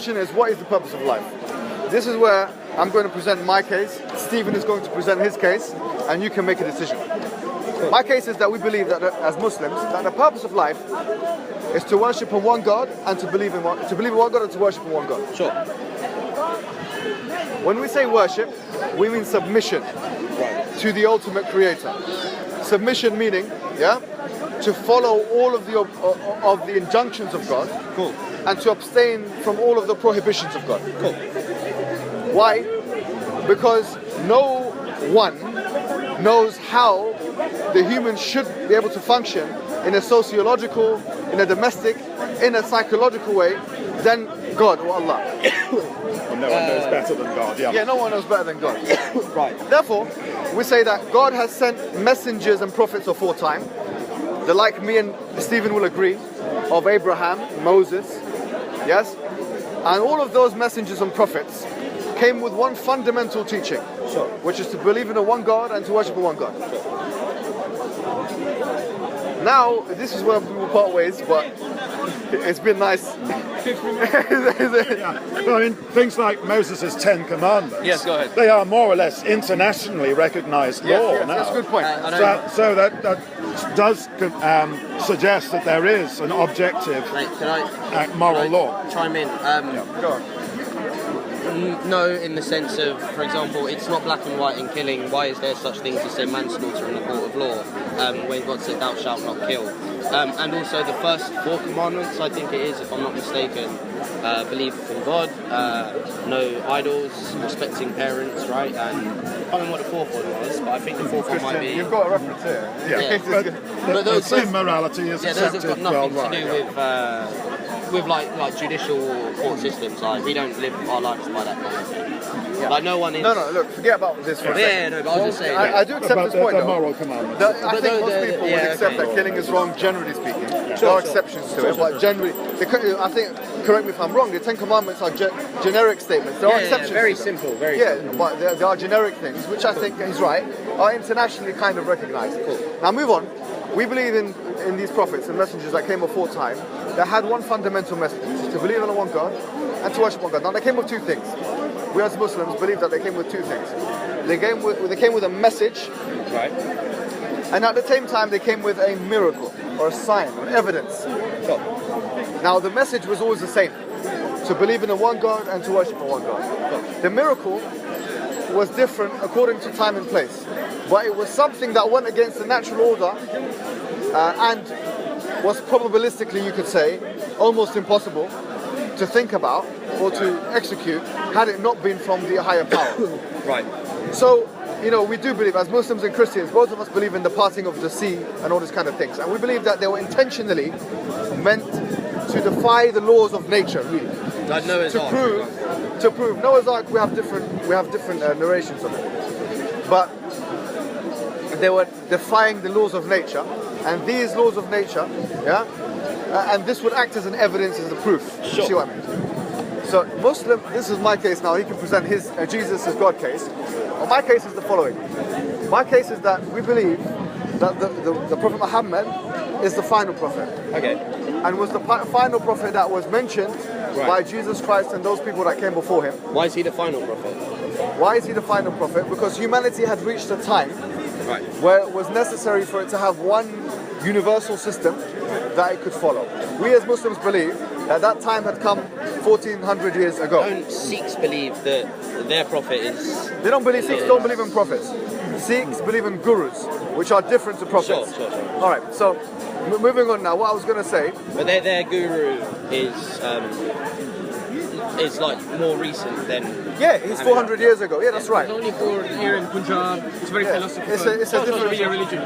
question is, what is the purpose of life? This is where I'm going to present my case, Stephen is going to present his case, and you can make a decision. My case is that we believe that as Muslims, that the purpose of life is to worship in one God and to believe in one God and to worship in one God. Sure. When we say worship, we mean submission to the ultimate creator. Submission meaning, to follow all of the injunctions of God. Cool. And to abstain from all of the prohibitions of God. Cool. Why? Because no one knows how the human should be able to function in a sociological, in a domestic, in a psychological way than God or Allah. Well, no one knows better than God, Yeah, no one knows better than God. Right. Therefore, we say that God has sent messengers and prophets aforetime, the like me and Stephen will agree, of Abraham, Moses, yes? And all of those messengers and prophets came with one fundamental teaching, Sure. which is to believe in a one God and to worship in one God. Now, this is where we will part ways, but it's been nice. Yeah. Well, I mean, things like Moses' 10 Commandments, Yes, go ahead. they are more or less internationally recognized law Yes, now. that's a good point. So that does suggest that there is an objective moral law. Chime in? Go on. No, in the sense of, for example, it's not black and white in killing. Why is there such things as say manslaughter in the court of law when God said thou shalt not kill? And also the first 4 commandments, I think it is, if I'm not mistaken, believe in God, no idols, respecting parents, right? And I don't know what the 4th one was, but I think the 4th one might be... You've got a reference here. Yeah. But the same morality is those have accepted got nothing worldwide. to do with like judicial court systems. Like we don't live our lives by that kind of thing. Like no one is. No, look, forget about this for a second. No, but I was just saying. I do accept About this point, the though. moral commandments. I think most people would accept that killing is wrong, generally speaking. There are exceptions to it, but generally, I think, correct me if I'm wrong, the 10 Commandments are generic statements. There are exceptions. Very to them. simple, very simple. But there are generic things, which I think he's right, are internationally kind of recognized. Cool. Now move on. We believe in these prophets and messengers that came before time that had one fundamental message, to believe in one God and to worship one God. Now they came with 2 things. We as Muslims believe that they came with 2 things. They came with a message, Right. and at the same time they came with a miracle or a sign or evidence. Sure. Now the message was always the same, to believe in a one God and to worship in one God. Sure. The miracle was different according to time and place, but it was something that went against the natural order and was probabilistically, you could say, almost impossible to think about or to execute had it not been from the higher power. Right. So, we do believe, as Muslims and Christians, both of us believe in the parting of the sea and all these kind of things. And we believe that they were intentionally meant to defy the laws of nature, really. Like Noah's Ark. To prove Noah's Ark, we have different narrations of it. But they were defying the laws of nature, and these laws of nature, and this would act as an evidence, as a proof. Sure. You see what I mean? So Muslim, this is my case now. He can present his Jesus as God case. Well, my case is the following. My case is that we believe that the Prophet Muhammad is the final prophet. Okay. And was the final prophet that was mentioned by Jesus Christ and those people that came before him. Why is he the final prophet? Why is he the final prophet? Because humanity had reached a time where it was necessary for it to have one universal system that it could follow. We as Muslims believe that time had come 1400 years ago. Don't Sikhs believe that their prophet is... Sikhs don't believe in prophets. Sikhs believe in gurus, which are different to prophets. Sure. Alright, so moving on now, what I was going to say... But their guru is like more recent than... Yeah, he's 400 years ago. Yeah, that's right. It's only for here in Punjab. It's very philosophical. It's a different religion.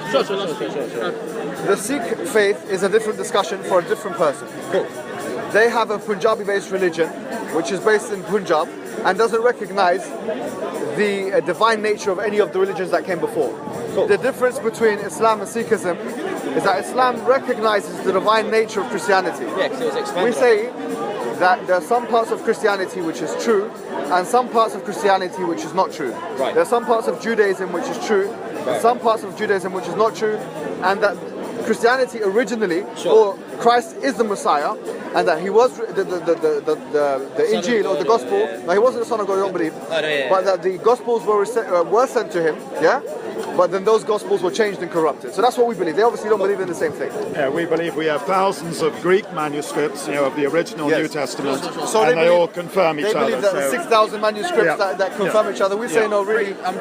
The Sikh faith is a different discussion for a different person. Cool. They have a Punjabi-based religion, which is based in Punjab, and doesn't recognize the divine nature of any of the religions that came before. Cool. The difference between Islam and Sikhism is that Islam recognizes the divine nature of Christianity. Yeah, because it was expanded. We say that there are some parts of Christianity which is true, and some parts of Christianity which is not true. Right. There are some parts of Judaism which is true, and some parts of Judaism which is not true, and that Christianity originally, or Christ is the Messiah, and that he was the Injil or the Gospel. No, he wasn't the Son of God. You don't believe, but that the Gospels were sent to him. Yeah. But then those Gospels were changed and corrupted. So that's what we believe. They obviously don't believe in the same thing. Yeah, we believe we have thousands of Greek manuscripts, of the original New Testament, so and they all confirm each other. They believe that the 6,000 manuscripts that confirm each other. We say no, really. I'm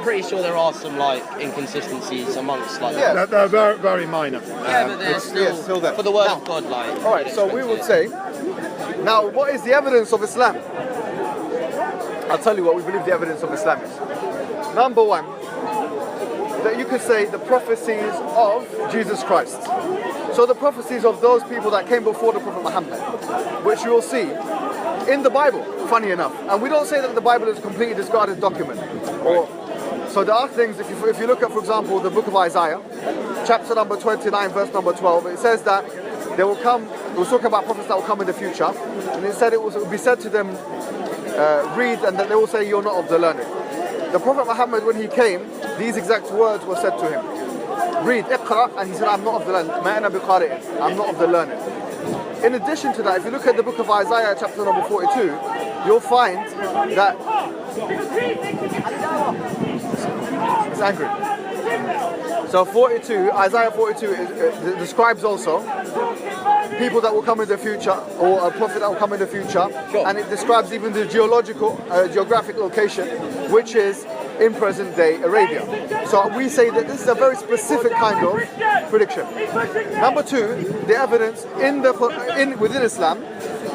pretty sure there are some inconsistencies amongst They're very, very minor. But they're still there. For the word of God, All right, so we would say, now what is the evidence of Islam? I'll tell you what we believe the evidence of Islam is. Number one, that you could say the prophecies of Jesus Christ. So the prophecies of those people that came before the Prophet Muhammad, which you will see in the Bible, funny enough. And we don't say that the Bible is a completely discarded document. So there are things, if you look at, for example, the book of Isaiah, chapter number 29, verse number 12, it says that there will come, it was talking about prophets that will come in the future, and it said it will be said to them, read, and then they will say, you're not of the learned. The Prophet Muhammad, when he came, these exact words were said to him. Read, Iqra, and he said, I'm not of the learned. I'm not of the learned. In addition to that, if you look at the book of Isaiah, chapter number 42, you'll find that it's angry. So 42, Isaiah 42 describes also people that will come in the future, or a prophet that will come in the future, and it describes even the geographic location, which is in present day Arabia. So we say that this is a very specific kind of prediction. Number two, the evidence within Islam,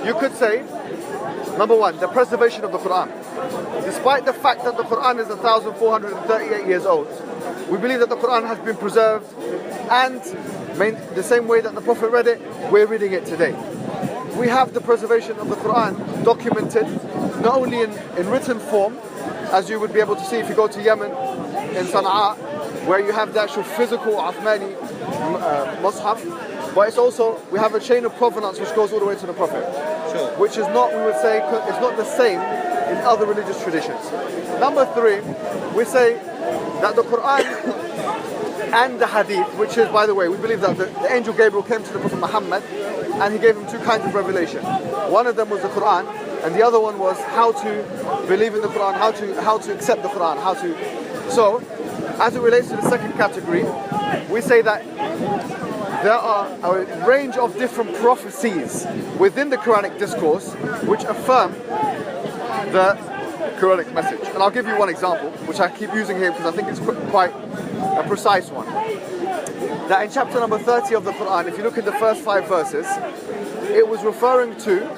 you could say, number one, the preservation of the Quran. Despite the fact that the Quran is 1,438 years old, we believe that the Quran has been preserved, and the same way that the Prophet read it, we're reading it today. We have the preservation of the Quran documented, not only in written form, as you would be able to see if you go to Yemen, in Sana'a, where you have the actual physical Uthmani Mus'haf, but it's also, we have a chain of provenance which goes all the way to the Prophet, which is not, we would say, it's not the same in other religious traditions. Number three, we say that the Quran and the Hadith, which is, by the way, we believe that the angel Gabriel came to the Prophet Muhammad and he gave him two kinds of revelation. One of them was the Quran, and the other one was how to believe in the Quran, how to accept the Quran, So, as it relates to the second category, we say that there are a range of different prophecies within the Quranic discourse which affirm the Quranic message. And I'll give you one example, which I keep using here because I think it's quite a precise one. That in chapter number 30 of the Quran, if you look at the first 5 verses, it was referring to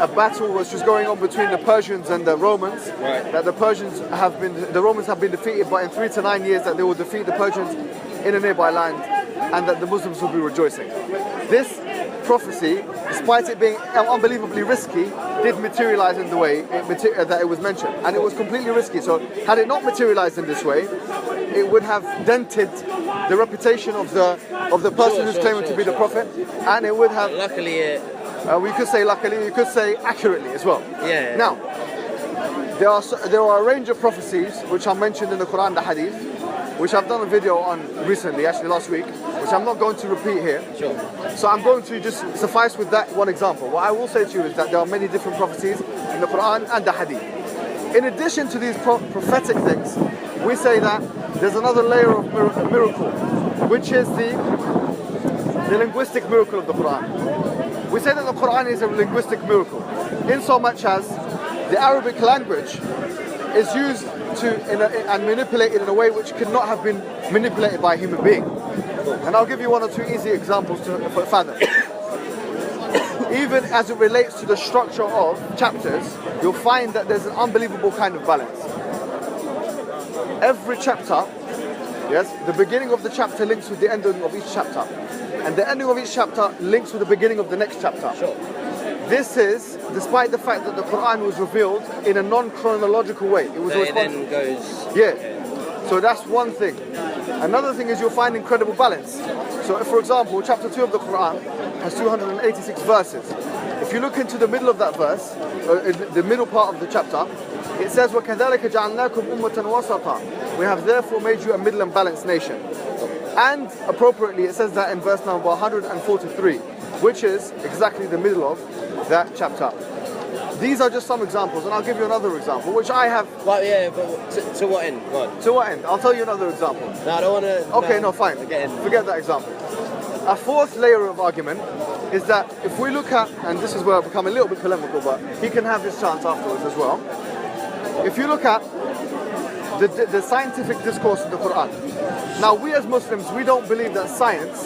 a battle which was going on between the Persians and the Romans. That the Romans have been defeated, but in 3 to 9 years that they will defeat the Persians in a nearby land, and that the Muslims will be rejoicing. This prophecy, despite it being unbelievably risky, did materialize in the way that it was mentioned, and it was completely risky. So had it not materialized in this way, it would have dented the reputation of the person who's claiming to be the prophet, and it would have. Luckily, we could say luckily, you could say accurately as well. Yeah. Now, there are a range of prophecies which are mentioned in the Quran, the Hadith, which I've done a video on recently, actually last week, which I'm not going to repeat here. So I'm going to just suffice with that one example. What I will say to you is that there are many different prophecies in the Quran and the Hadith. In addition to these prophetic things, we say that there's another layer of miracle, which is the linguistic miracle of the Quran. We say that the Quran is a linguistic miracle, in so much as the Arabic language is used and manipulated in a way which could not have been manipulated by a human being. And I'll give you 1 or 2 easy examples to fathom. Even as it relates to the structure of chapters, you'll find that there's an unbelievable kind of balance. Every chapter, the beginning of the chapter links with the ending of each chapter. And the ending of each chapter links with the beginning of the next chapter. This is, despite the fact that the Quran was revealed in a non-chronological way. It was it then goes... So that's one thing. Another thing is you'll find incredible balance. So for example, chapter 2 of the Quran has 286 verses. If you look into the middle of that verse, the middle part of the chapter, it says, وَكَذَلِكَ جَعَلْنَاكُمْ أُمَّةً وَسَطًا. We have therefore made you a middle and balanced nation. And appropriately it says that in verse number 143. which is exactly the middle of that chapter. These are just some examples, and I'll give you another example, which I have... Well, yeah, but to what end? Go on. To what end? I'll tell you another example. No, I don't want to... Okay, no, fine. Forget that example. A fourth layer of argument is that if we look at, and this is where I become a little bit polemical, but he can have his chance afterwards as well. If you look at the scientific discourse of the Quran. Now, we as Muslims, we don't believe that science,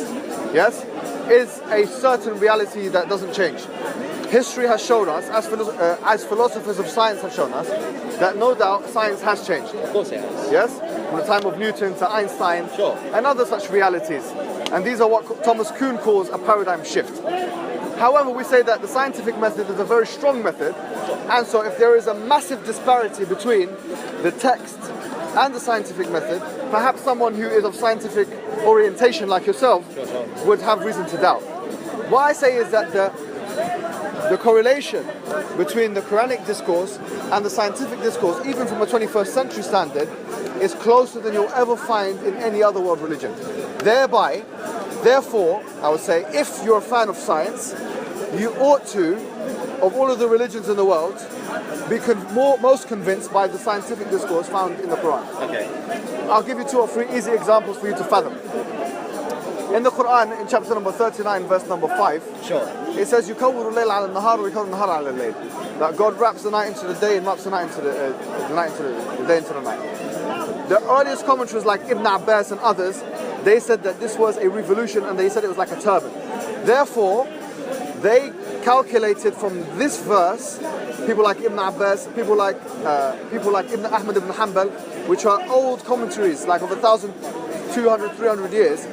yes, is a certain reality that doesn't change. History has shown us, as philosophers of science have shown us, that no doubt science has changed. Of course it has. Yes? From the time of Newton to Einstein, sure, and other such realities. And these are what Thomas Kuhn calls a paradigm shift. However, we say that the scientific method is a very strong method, and so if there is a massive disparity between the text and the scientific method, perhaps someone who is of scientific orientation like yourself would have reason to doubt. What I say is that the correlation between the Quranic discourse and the scientific discourse, even from a 21st century standard, is closer than you'll ever find in any other world religion. Therefore, I would say, if you're a fan of science, you ought to, of all of the religions in the world, be most convinced by the scientific discourse found in the Quran. Okay. I'll give you 2 or 3 easy examples for you to fathom. In the Quran, in chapter number 39, verse number 5, sure, it says, يُكَوِّرُ اللَّيْلَ عَلَى النَّهَارِ وَيُكَوِّرُ النَّهَارَ عَلى اللَّيْلِ. That God wraps the night into the day and wraps the night into the day into the night. The earliest commentaries like Ibn Abbas and others, they said that this was a revolution, and they said it was like a turban. Therefore, they calculated from this verse, people like Ibn Abbas, people like Ibn Ahmad ibn Hanbal, which are old commentaries, like of 1,200, 300 years,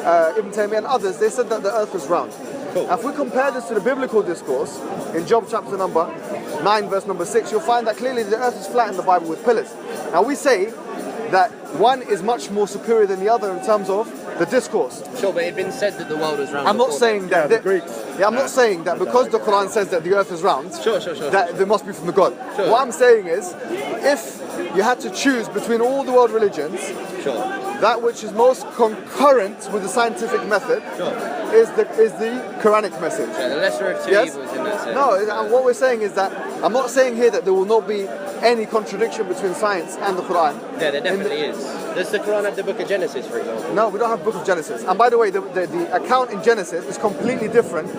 Ibn Taymiyyah and others, they said that the earth was round. Cool. Now, if we compare this to the biblical discourse, in Job chapter number 9, verse number 6, you'll find that clearly the earth is flat in the Bible with pillars. Now, we say that one is much more superior than the other in terms of the discourse. Sure, but it had been said that the world was round. I'm not saying that. The Greeks. Yeah, I'm not saying that because the Quran says that the earth is round, Sure. that they must be from the God. Sure. What I'm saying is, if you had to choose between all the world religions, sure, that which is most concurrent with the scientific method is the Quranic message. Yeah, the lesser of two evils in that sense. No, and what we're saying is that I'm not saying here that there will not be any contradiction between science and the Quran. Yeah, there definitely is. Does the Quran have the book of Genesis, for example? No, we don't have book of Genesis. And by the way, the account in Genesis is completely different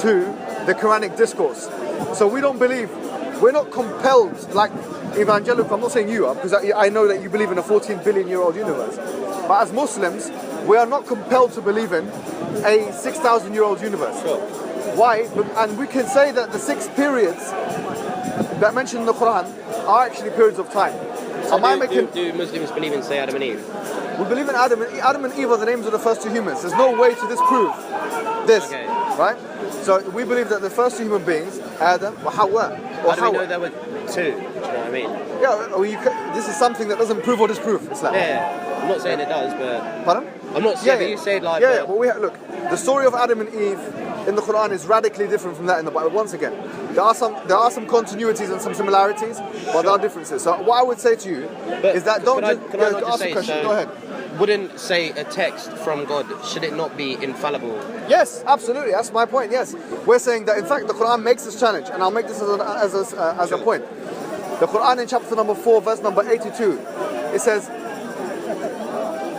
to the Quranic discourse. So we don't believe, we're not compelled, like evangelical, I'm not saying you are, because I know that you believe in a 14 billion year old universe. But as Muslims, we are not compelled to believe in a 6,000 year old universe. Sure. Why? And we can say that the 6 periods that mentioned in the Quran are actually periods of time. So do Muslims believe in, say, Adam and Eve? We believe in Adam and Eve. Adam and Eve are the names of the first 2 humans. There's no way to disprove this, okay, right? So we believe that the first 2 human beings, Adam or Hawa, How do we know there were 2? Do you know what I mean? Yeah, well, this is something that doesn't prove or disprove Islam. Yeah, I'm not saying it does, but... Pardon? I'm not saying, but you said like... Yeah, but look, the story of Adam and Eve in the Quran is radically different from that in the Bible. Once again, there are some continuities and some similarities, but there are differences. So what I would say to you is that don't just... Can I not just ask say, a question. so Go ahead. Wouldn't, say, a text from God, should it not be infallible? Yes, absolutely. That's my point, yes. We're saying that, in fact, the Quran makes this challenge, and I'll make this as a point. The Quran in chapter number 4, verse number 82, it says,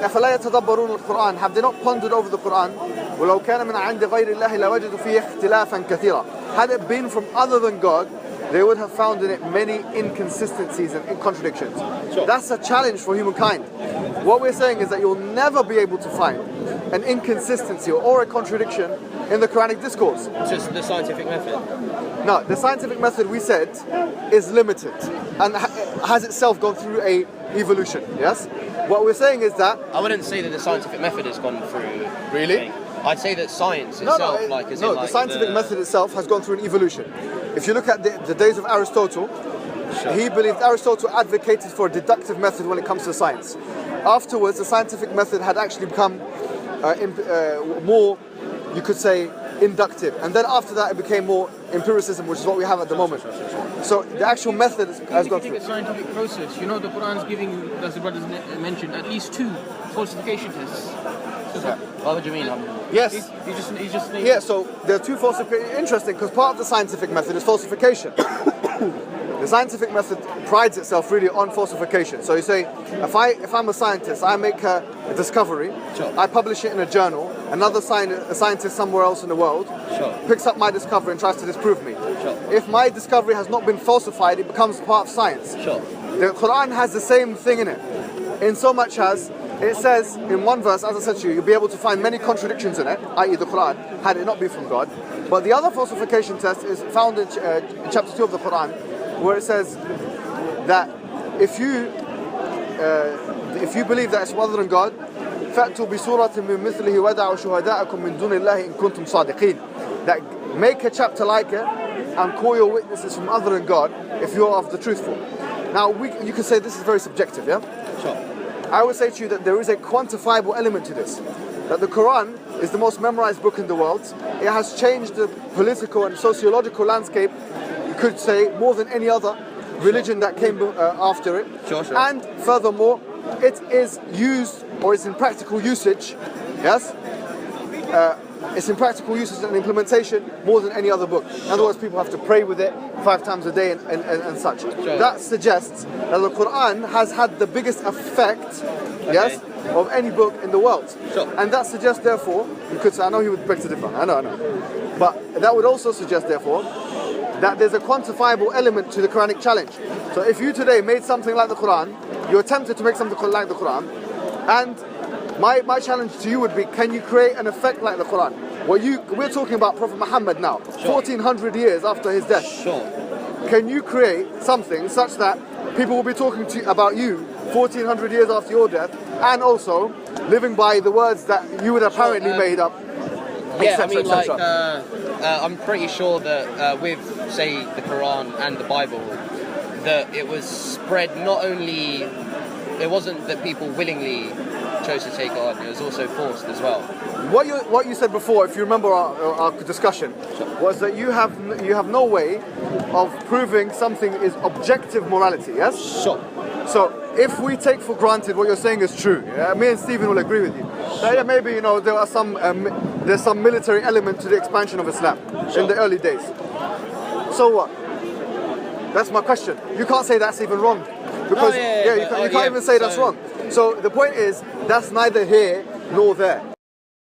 أَفَلَا يَتَدَبَّرُونَ الْقُرْآنَ. Have they not pondered over the Quran? وَلَوْ كَانَ مِنْ عِنْدِ غَيْرِ اللَّهِ لَوَجَدُوا فِيهِ اخْتِلَافًا كَثِيرًا. Had it been from other than God, they would have found in it many inconsistencies and contradictions. Sure. That's a challenge for humankind. What we're saying is that you'll never be able to find an inconsistency or a contradiction in the Quranic discourse. Just the scientific method? No, the scientific method, we said, is limited and has itself gone through a evolution, yes? What we're saying is that... I wouldn't say that the scientific method has gone through... Really? I'd say that science itself, the scientific method itself has gone through an evolution. If you look at the days of Aristotle, Aristotle advocated for a deductive method when it comes to science. Afterwards, the scientific method had actually become more, you could say, inductive. And then after that, it became more empiricism, which is what we have at the moment. So the actual method has gone through. It's a scientific process. You know, the Quran's giving you, as the brothers mentioned, at least 2 falsification tests. What would you mean? Yes. He just needs. Yeah, so there are two falsifications. Interesting, because part of the scientific method is falsification. The scientific method prides itself really on falsification. So you say, if I'm a scientist, I make a discovery, Sure. I publish it in a journal, another scientist somewhere else in the world Sure. picks up my discovery and tries to disprove me. Sure. If my discovery has not been falsified, it becomes part of science. Sure. The Quran has the same thing in it, in so much as it says in one verse, as I said to you, you'll be able to find many contradictions in it, i.e. the Quran, had it not been from God. But the other falsification test is found in chapter 2 of the Quran, where it says that if you believe that it's other than God, فَأْتُوا بِسُورَةٍ مِّن مِثْلِهِ وَدَعُوا شُهَدَاءَكُم مِّن دُونِ اللَّهِ إِن كُنتُمْ صَادِقِينَ. That make a chapter like it and call your witnesses from other than God if you're of the truthful. Now you can say this is very subjective, yeah? Sure. I would say to you that there is a quantifiable element to this. That the Quran is the most memorized book in the world. It has changed the political and sociological landscape, you could say, more than any other religion that came after it. Sure. And furthermore, it is used, or it's in practical usage, yes? It's in practical usage and implementation more than any other book. In other words, people have to pray with it 5 times a day and such. Sure. That suggests that the Quran has had the biggest effect, yes, of any book in the world. Sure. And that suggests, therefore, you could say, I know he would beg to differ, I know. But that would also suggest, therefore, that there's a quantifiable element to the Quranic challenge. So if you today made something like the Quran, you attempted to make something like the Quran, and my challenge to you would be, can you create an effect like the Quran? We're talking about Prophet Muhammad now, 1400 years after his death. Sure. Can you create something such that people will be talking about you 1400 years after your death, and also living by the words that you would apparently made up? Yeah, I mean, like, I'm pretty sure that with, say, the Quran and the Bible, that it was spread not only, it wasn't that people willingly chose to take it on, it was also forced as well. What you said before, if you remember our discussion, was that you have no way of proving something is objective morality, yes? Sure. So if we take for granted what you're saying is true, me and Stephen will agree with you. That maybe there are there's some military element to the expansion of Islam in the early days. So what? That's my question. You can't say that's even wrong, because you can't even say that's wrong. So the point is, that's neither here nor there.